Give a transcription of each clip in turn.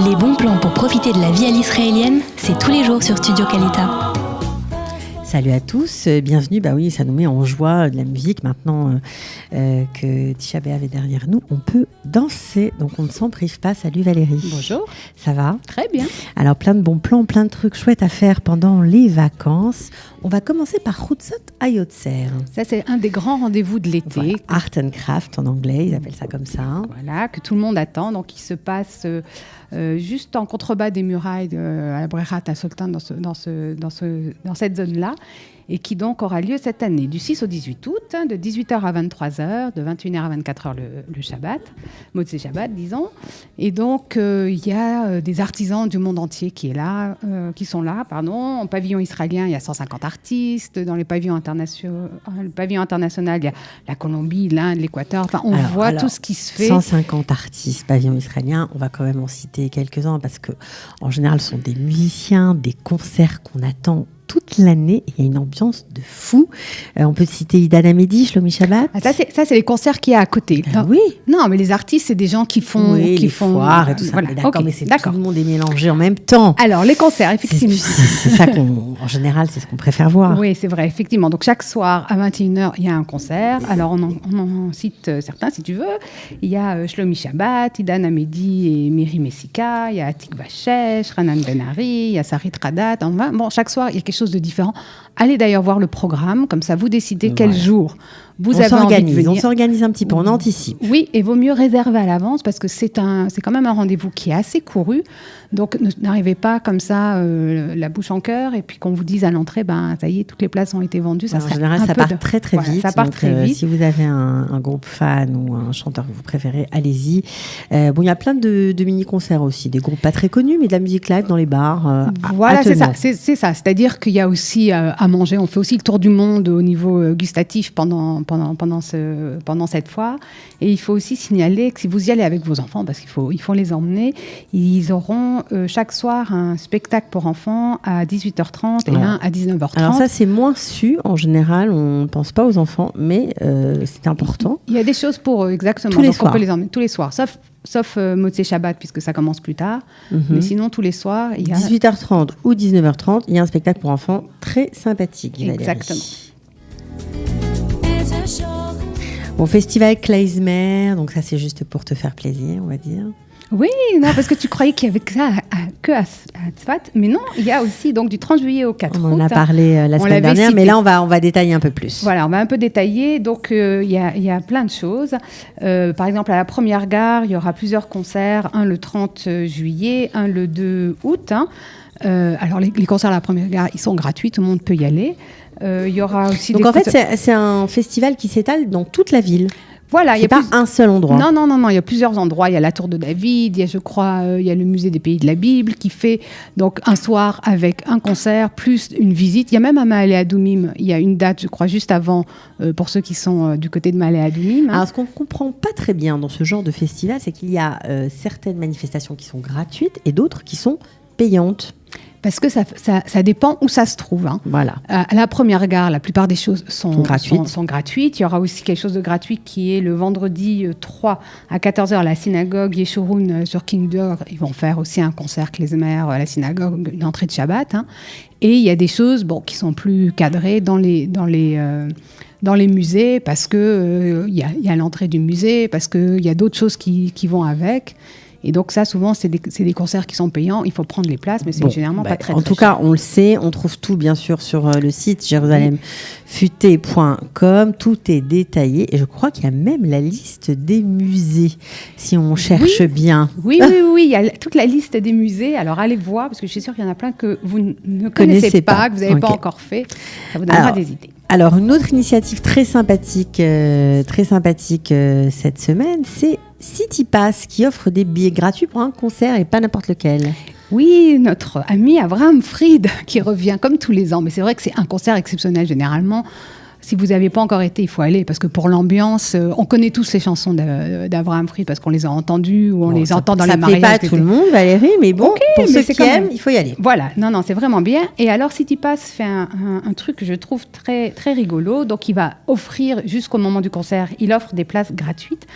Les bons plans pour profiter de la vie à l'israélienne, c'est tous les jours sur Studio Kalita. Salut à tous, bienvenue. Bah oui, ça nous met en joie de la musique. Maintenant que Tisha B'Av est derrière nous, on peut danser, donc on ne s'en prive pas. Salut Valérie. Bonjour. Ça va ? Très bien. Alors plein de bons plans, plein de trucs chouettes à faire pendant les vacances. On va commencer par Chutzot Hayotzer. Ça, c'est un des grands rendez-vous de l'été. Voilà, Art and Craft en anglais, ils appellent ça comme ça. Voilà, que tout le monde attend. Donc, il se passe juste en contrebas des murailles à la Breirat à Sultan, dans cette zone-là, et qui donc aura lieu cette année, du 6 au 18 août, de 18h à 23h, de 21h à 24h le Shabbat, Motzei Shabbat, disons. Et donc, il y a des artisans du monde entier qui sont là. En pavillon israélien, il y a 150 artistes. Dans les pavillons internationaux, il y a la Colombie, l'Inde, l'Équateur. Enfin, on voit tout ce qui se fait. 150 artistes, pavillon israélien. On va quand même en citer quelques-uns parce que, en général, ce sont des musiciens, des concerts qu'on attend toute l'année. Il y a une ambiance de fou. On peut citer Idan Hamedi, Shlomi Shabbat. Ça, c'est les concerts qu'il y a à côté. Oui. Non, mais les artistes, c'est des gens qui font... les foires et tout ça. Voilà. Mais d'accord, Okay, mais tout le monde est mélangé en même temps. Alors, les concerts, effectivement. C'est ça en général, c'est ce qu'on préfère voir. Oui, c'est vrai, effectivement. Donc, chaque soir, à 21h, il y a un concert. Alors, on en cite certains, si tu veux. Il y a Shlomi Shabbat, Idan Hamedi et Miri Messika. Il y a Atik Bashesh, Ranan Ben-Ari, il y a Sarit Radat. Bon, chaque soir, il y a quelque chose de différent. Allez d'ailleurs voir le programme, comme ça vous décidez quel jour vous avez envie de venir. On s'organise un petit peu, on anticipe. Oui, et vaut mieux réserver à l'avance parce que c'est quand même un rendez-vous qui est assez couru. Donc n'arrivez pas comme ça, la bouche en cœur, et puis qu'on vous dise à l'entrée, ça y est, toutes les places ont été vendues. En général, ça part très très vite. Ça part très vite. Si vous avez un groupe fan ou un chanteur que vous préférez, allez-y. Il y a plein de mini-concerts aussi, des groupes pas très connus, mais de la musique live dans les bars. Voilà, c'est ça. C'est-à-dire qu'il y a aussi à manger. On fait aussi le tour du monde au niveau gustatif pendant cette foire. Et il faut aussi signaler que si vous y allez avec vos enfants, parce qu'il faut les emmener, ils auront chaque soir un spectacle pour enfants à 18h30 et un à 19h30. Alors ça, c'est moins su. En général, on ne pense pas aux enfants, mais c'est important. Il y a des choses pour eux, exactement. Tous les soirs. On peut les emmener tous les soirs, sauf Motzei Shabbat, puisque ça commence plus tard. Mais sinon, tous les soirs, il y a... 18h30 ou 19h30, il y a un spectacle pour enfants très sympathique. Exactement. Bon, festival Klezmer, donc ça c'est juste pour te faire plaisir, on va dire. Oui, non, parce que tu croyais qu'il y avait que ça que à Tzfat, mais non, il y a aussi donc du 30 juillet au 4 août. On en a parlé la semaine dernière, mais là on va détailler un peu plus. Voilà, on va un peu détailler. Donc il y a plein de choses. Par exemple, à la Première Gare, il y aura plusieurs concerts, un le 30 juillet, un le 2 août. Alors les concerts à la Première Gare, ils sont gratuits, tout le monde peut y aller. Il y aura aussi donc en fait, c'est un festival qui s'étale dans toute la ville. Voilà, il y a pas un seul endroit. Non, il y a plusieurs endroits. Il y a la Tour de David, il y a, je crois, il y a le musée des Pays de la Bible qui fait donc un soir avec un concert plus une visite. Il y a même à Ma'ale Adumim, il y a une date, je crois, juste avant pour ceux qui sont du côté de Ma'ale Adumim. Alors, ce qu'on ne comprend pas très bien dans ce genre de festival, c'est qu'il y a certaines manifestations qui sont gratuites et d'autres qui sont payantes. Parce que ça dépend où ça se trouve. Hein. Voilà. À la Première Gare, la plupart des choses sont gratuites. Il y aura aussi quelque chose de gratuit qui est le vendredi 3 à 14h à la synagogue Yeshurun sur King Door. Ils vont faire aussi un concert klezmer à la synagogue, une entrée de Shabbat. Hein. Et il y a des choses qui sont plus cadrées dans les musées parce que y a l'entrée du musée, parce qu'il y a d'autres choses qui vont avec. Et donc ça, souvent, c'est des concerts qui sont payants. Il faut prendre les places, mais c'est généralement pas très, en tout cas, on le sait. On trouve tout, bien sûr, sur le site jérusalemfuté.com. Tout est détaillé. Et je crois qu'il y a même la liste des musées, si on cherche bien. Oui. Il y a toute la liste des musées. Alors, allez voir, parce que je suis sûre qu'il y en a plein que vous ne connaissez pas, que vous n'avez pas encore fait. Ça vous donnera des idées. Alors, une autre initiative très sympathique cette semaine, c'est CityPass qui offre des billets gratuits pour un concert et pas n'importe lequel. Oui, notre ami Avraham Fried qui revient comme tous les ans. Mais c'est vrai que c'est un concert exceptionnel généralement. Si vous n'avez pas encore été, il faut aller parce que pour l'ambiance, on connaît tous les chansons d'Avraham Fried parce qu'on les a entendues ou on les entend dans les mariages. Ça ne plaît pas à tout le monde, Valérie, mais bon, pour ceux qui aiment, il faut y aller. Voilà, non, c'est vraiment bien. Et alors, CityPass fait un truc que je trouve très, très rigolo. Donc, il va offrir, jusqu'au moment du concert, il offre des places gratuites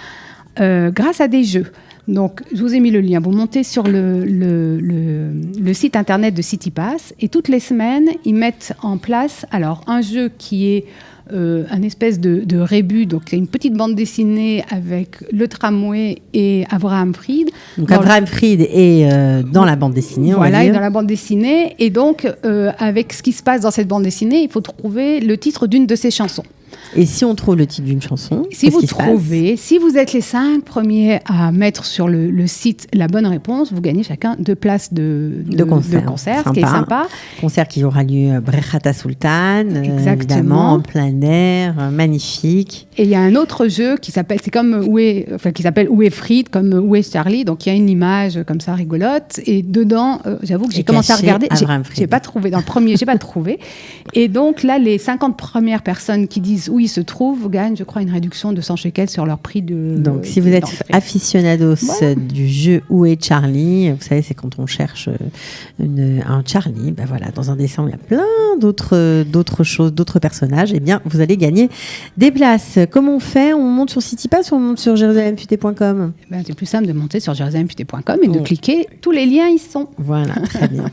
grâce à des jeux. Donc, je vous ai mis le lien. Vous montez sur le site internet de CityPass et toutes les semaines, ils mettent en place un jeu qui est un espèce de rébut. Donc, il y a une petite bande dessinée avec le tramway et Abraham Fried. Donc, Abraham Fried est dans la bande dessinée, Voilà, il est dans la bande dessinée. Et donc, avec ce qui se passe dans cette bande dessinée, il faut trouver le titre d'une de ses chansons. Et si on trouve le titre d'une chanson, si vous êtes les 5 premiers à mettre sur le site la bonne réponse, vous gagnez chacun 2 places de concert, ce qui est sympa. Concert qui aura lieu à Brechata Sultan, évidemment, en plein air, magnifique. Et il y a un autre jeu qui s'appelle Où est Fried, comme Où est Charlie. Donc il y a une image comme ça rigolote. Et dedans, j'avoue que j'ai commencé à regarder. J'ai pas trouvé. Dans le premier, j'ai pas trouvé. Et donc là, les 50 premières personnes qui disent où il se trouve gagnent, je crois, une réduction de 100 shekels sur leur prix de. Donc, si vous êtes aficionados du jeu Où est Charlie, vous savez, c'est quand on cherche un Charlie. Ben voilà, dans un dessin, il y a plein d'autres choses, d'autres personnages. Eh bien, vous allez gagner des places. Comment on fait ? On monte sur CityPass ou on monte sur jérusalemfuté.com ? C'est plus simple de monter sur jérusalemfuté.com et de cliquer. Tous les liens y sont. Voilà, très bien.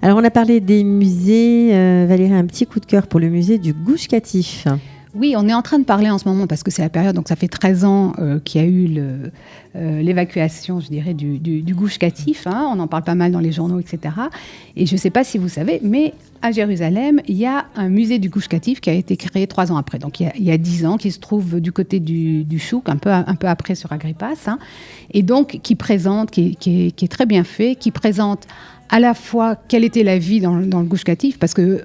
Alors, on a parlé des musées. Valérie, un petit coup de cœur pour le musée du Gush Katif. Oui, on est en train de parler en ce moment, parce que c'est la période, donc ça fait 13 ans qu'il y a eu l'évacuation, je dirais, du Gush Katif. Hein. On en parle pas mal dans les journaux, etc. Et je ne sais pas si vous savez, mais à Jérusalem, il y a un musée du Gush Katif qui a été créé 3 ans après. Donc, il y a 10 ans, qui se trouve du côté du Chouk, un peu après sur Agrippas. Hein. Et donc, qui présente, qui est très bien fait, qui présente à la fois quelle était la vie dans le Gush Katif, parce que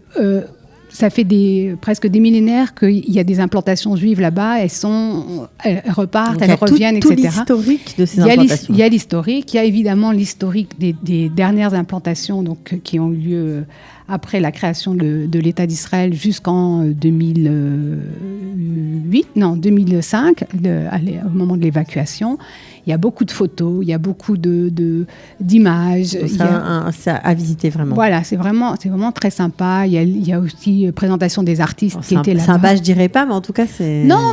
ça fait presque des millénaires qu'il y a des implantations juives là-bas, elles repartent, donc, elles reviennent, etc. Il y a l'historique de ces implantations. Il y a l'historique, il y a évidemment l'historique des dernières implantations qui ont eu lieu après la création de l'État d'Israël jusqu'en 2005, au moment de l'évacuation. Il y a beaucoup de photos, il y a beaucoup d'images. Ça a visité vraiment. Voilà, c'est vraiment très sympa. Il y a aussi présentation des artistes qui étaient là-bas. Sympa, je dirais pas, mais en tout cas, c'est... Non,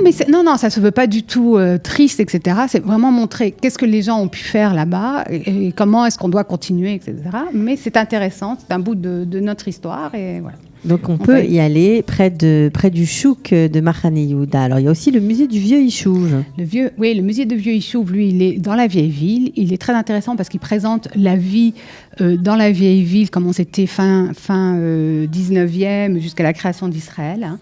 ça se veut pas du tout triste, etc. C'est vraiment montrer qu'est-ce que les gens ont pu faire là-bas et comment est-ce qu'on doit continuer, etc. Mais c'est intéressant, c'est un bout de notre histoire et voilà. Donc on peut y aller près du Chouk de Mahane Yehuda. Alors il y a aussi le musée du Vieux Yishuv. Le musée du Vieux Yishuv, lui, il est dans la vieille ville. Il est très intéressant parce qu'il présente la vie dans la vieille ville, comment c'était fin 19e jusqu'à la création d'Israël. Hein.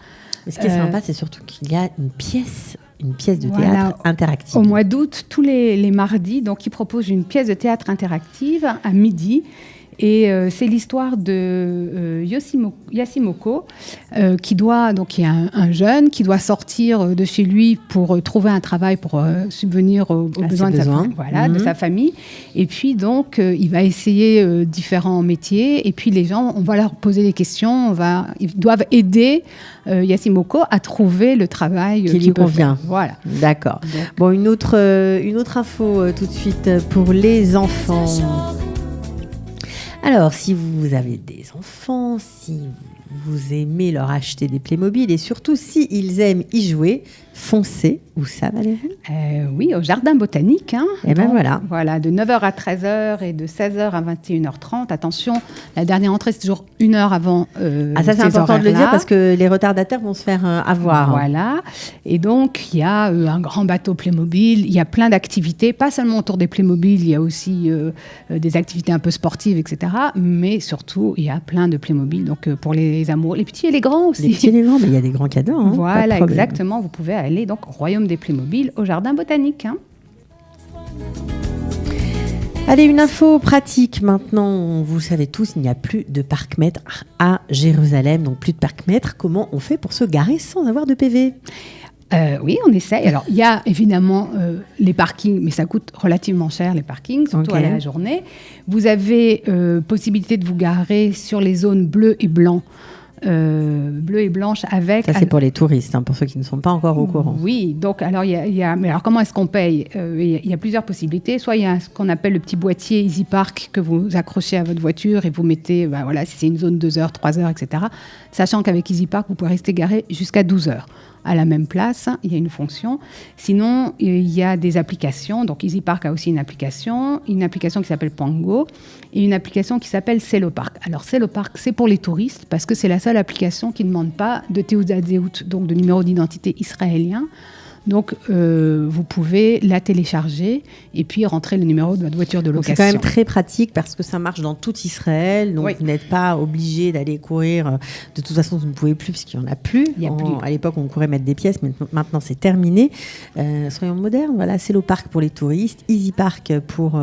Ce qui est sympa, c'est surtout qu'il y a une pièce de théâtre interactive. Au mois d'août, tous les mardis, donc ils proposent une pièce de théâtre interactive à midi. Et c'est l'histoire de Yassimoko, qui est un jeune qui doit sortir de chez lui pour trouver un travail pour subvenir aux besoins de sa famille. Et puis donc, il va essayer différents métiers. Et puis les gens, on va leur poser des questions. Ils doivent aider Yassimoko à trouver le travail qui lui convient. Voilà. D'accord. Bon, une autre info tout de suite pour les enfants. Alors, si vous avez des enfants, si vous aimez leur acheter des Playmobil et surtout s'ils aiment y jouer, foncez. Où ça, Valérie ? Oui, au Jardin Botanique. Hein. Et bien voilà. Voilà, de 9h à 13h et de 16h à 21h30. Attention, la dernière entrée, c'est toujours 1 heure avant ça, c'est important de le dire parce que les retardataires vont se faire avoir. Voilà. Et donc, il y a un grand bateau Playmobil. Il y a plein d'activités, pas seulement autour des Playmobil. Il y a aussi des activités un peu sportives, etc. Mais surtout, il y a plein de Playmobil. Donc, pour les amoureux, les petits et les grands aussi. Les petits et les grands, mais il y a des grands cadeaux. Hein, voilà, exactement. Vous pouvez aller donc au Royaume des Playmobil au Jardin Botanique. Hein. Allez, une info pratique maintenant. Vous savez tous, il n'y a plus de parc-mètre à Jérusalem, donc plus de parc-mètre. Comment on fait pour se garer sans avoir de PV ? Oui, on essaye. Alors, il y a évidemment les parkings, mais ça coûte relativement cher, les parkings, surtout à la journée. Vous avez possibilité de vous garer sur les zones bleues et blancs. Bleu et blanche avec... Ça, c'est pour les touristes, hein, pour ceux qui ne sont pas encore au courant. Oui, donc alors, mais alors comment est-ce qu'on paye ? Il y a plusieurs possibilités. Soit il y a ce qu'on appelle le petit boîtier Easy Park que vous accrochez à votre voiture et vous mettez, si c'est une zone 2 heures, 3 heures, etc. Sachant qu'avec Easy Park, vous pouvez rester garé jusqu'à 12 heures. à la même place. Il y a une fonction. Sinon, il y a des applications. Donc, EasyPark a aussi une application qui s'appelle Pango et une application qui s'appelle Celopark. Alors, Celopark, c'est pour les touristes parce que c'est la seule application qui ne demande pas de Théoudat Zéhout, donc de numéro d'identité israélien. Donc, vous pouvez la télécharger et puis rentrer le numéro de votre voiture de location. Donc c'est quand même très pratique parce que ça marche dans tout Israël. Donc, oui. Vous n'êtes pas obligé d'aller courir. De toute façon, vous ne pouvez plus parce qu'il n'y en a plus. À l'époque, on courait mettre des pièces, mais maintenant, c'est terminé. Soyons modernes. Voilà, Celopark pour les touristes, EasyPark pour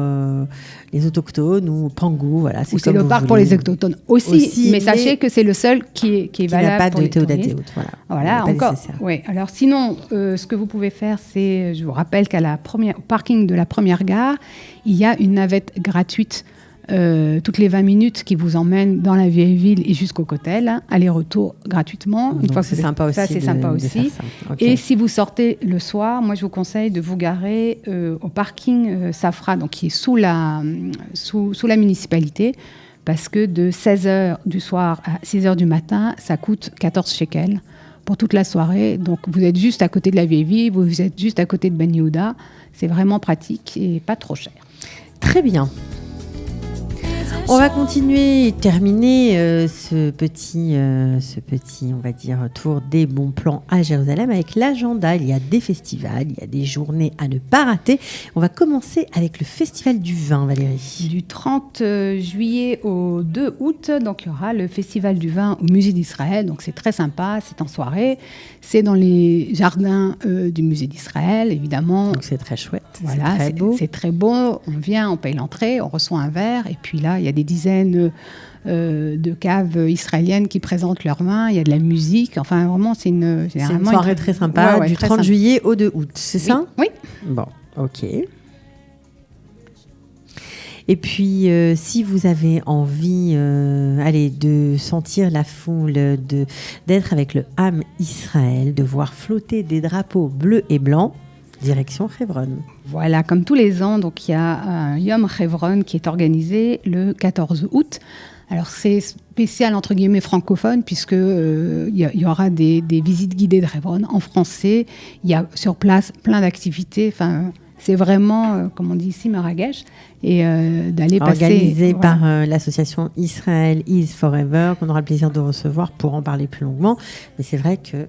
les autochtones ou Pango. Voilà, ou Celopark pour les autochtones aussi mais sachez que c'est le seul qui est valable pour les touristes. Qui n'a pas de Théoudat Zéhout. Voilà, encore. Oui. Alors, sinon, ce que vous pouvez faire, c'est, je vous rappelle qu'à au parking de la première gare, il y a une navette gratuite toutes les 20 minutes qui vous emmène dans la vieille ville et jusqu'au Cotel, aller-retour gratuitement. Une fois que c'est sympa aussi. Ça, c'est sympa aussi. Okay. Et si vous sortez le soir, moi, je vous conseille de vous garer au parking Safra, donc qui est sous la municipalité, parce que de 16h du soir à 6h du matin, ça coûte 14 shekels pour toute la soirée. Donc, vous êtes juste à côté de la vieille ville, vous êtes juste à côté de Ben Yehuda. C'est vraiment pratique et pas trop cher. Très bien. On va continuer et terminer ce petit, on va dire, tour des bons plans à Jérusalem avec l'agenda. Il y a des festivals, il y a des journées à ne pas rater. On va commencer avec le Festival du vin, Valérie. Du 30 juillet au 2 août, donc il y aura le Festival du vin au Musée d'Israël. Donc c'est très sympa, c'est en soirée. C'est dans les jardins du Musée d'Israël, évidemment. Donc c'est très chouette, voilà, c'est très beau. C'est très beau. On vient, on paye l'entrée, on reçoit un verre et puis là, il y a des dizaines de caves israéliennes qui présentent leur vin. Il y a de la musique. Enfin, vraiment, c'est une soirée très sympa, du 30 juillet au 2 août. C'est ça ? Oui. Bon, ok. Et puis, si vous avez envie de sentir la foule, d'être avec le Ham Israël, de voir flotter des drapeaux bleus et blancs, direction Hebron. Voilà, comme tous les ans, donc il y a un Yom Hebron qui est organisé le 14 août. Alors c'est spécial entre guillemets francophone puisque il y aura des visites guidées de Hebron en français. Il y a sur place plein d'activités. Enfin, c'est vraiment, comme on dit ici, Marrakech, et d'aller passer. Organisé par l'association Israel is Forever, qu'on aura le plaisir de recevoir pour en parler plus longuement. Mais c'est vrai que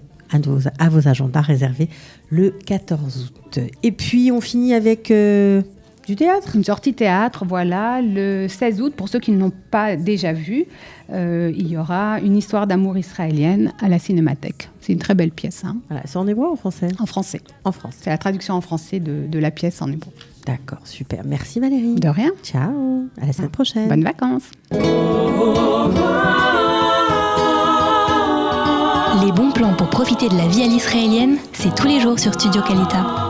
à vos agendas réservés le 14 août. Et puis, on finit avec du théâtre. Une sortie théâtre, voilà. Le 16 août, pour ceux qui ne l'ont pas déjà vu, il y aura une histoire d'amour israélienne à la Cinémathèque. C'est une très belle pièce. Hein. Voilà. C'est en hébreu ou en français ? En français. En français. C'est la traduction en français de la pièce en hébreu. D'accord, super. Merci Valérie. De rien. Ciao. À la semaine prochaine. Bonnes vacances. Les bons plans pour profiter de la vie à l'israélienne, c'est tous les jours sur Studio Kalita.